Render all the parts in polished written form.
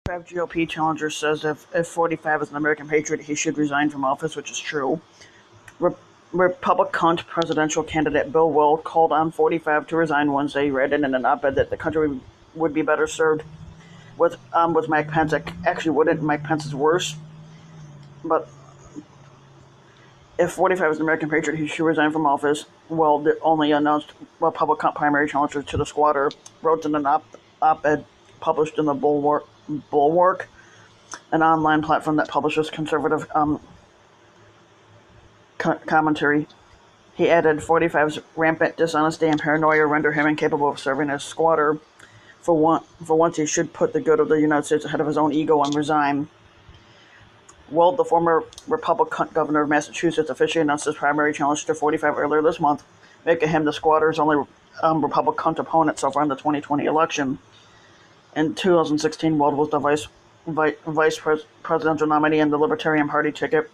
GOP challenger says if 45 is an American patriot, he should resign from office, which is true. Republican presidential candidate Bill Weld called on 45 to resign Wednesday. He read in an op-ed that the country would be better served with Mike Pence. Actually, wouldn't. Mike Pence is worse. But if 45 is an American patriot, he should resign from office. Weld, the only announced Republican primary challenger to the squatter, wrote in an op-ed published in the Bulwark, an online platform that publishes conservative commentary. He added, 45's rampant dishonesty and paranoia render him incapable of serving as squatter. For once, he should put the good of the United States ahead of his own ego and resign. Weld, the former Republican governor of Massachusetts, officially announced his primary challenge to 45 earlier this month, making him the squatter's only Republican opponent so far in the 2020 election. In 2016, Weld was the vice presidential nominee in the Libertarian Party ticket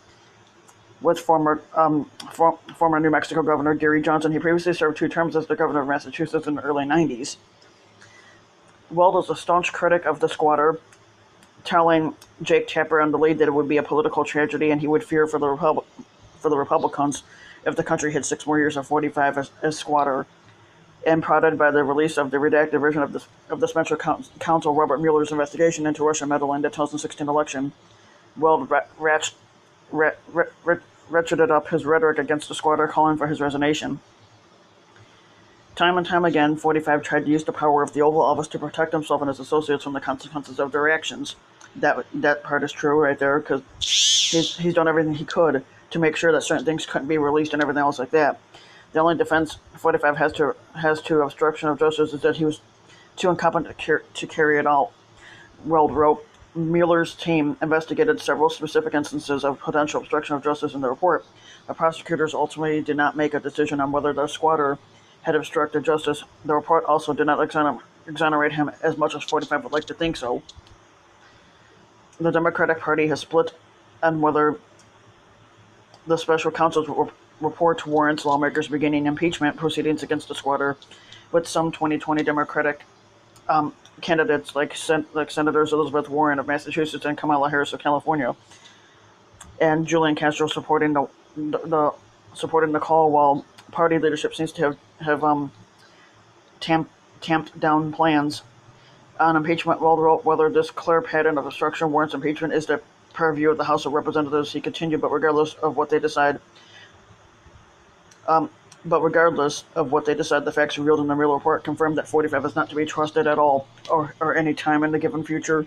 with former New Mexico Governor Gary Johnson. He previously served 2 terms as the governor of Massachusetts in the early 90s. Weld was a staunch critic of the squatter, telling Jake Tapper on the lead that it would be a political tragedy and he would fear for the Republicans if the country had 6 more years of 45 as squatter. And prodded by the release of the redacted version of the Special Counsel Robert Mueller's investigation into Russian meddling in the 2016 election, Weld ratcheted up his rhetoric against the squatter, calling for his resignation. Time and time again, 45 tried to use the power of the Oval Office to protect himself and his associates from the consequences of their actions. That part is true right there, because he's done everything he could to make sure that certain things couldn't be released and everything else like that. The only defense 45 has to obstruction of justice is that he was too incompetent to carry it out. Weld wrote, Mueller's team investigated several specific instances of potential obstruction of justice in the report. The prosecutors ultimately did not make a decision on whether the squatter had obstructed justice. The report also did not exonerate him as much as 45 would like to think so. The Democratic Party has split on whether the special counsel's report warrants lawmakers beginning impeachment proceedings against the squatter, with some 2020 Democratic candidates like Senators Elizabeth Warren of Massachusetts and Kamala Harris of California, and Julian Castro supporting the call, while party leadership seems to have tamped down plans on impeachment. Weld wrote, whether this clear pattern of obstruction warrants impeachment is the purview of the House of Representatives. He continued, but regardless of what they decide, the facts revealed in the Mueller report confirmed that 45 is not to be trusted at all or any time in the given future.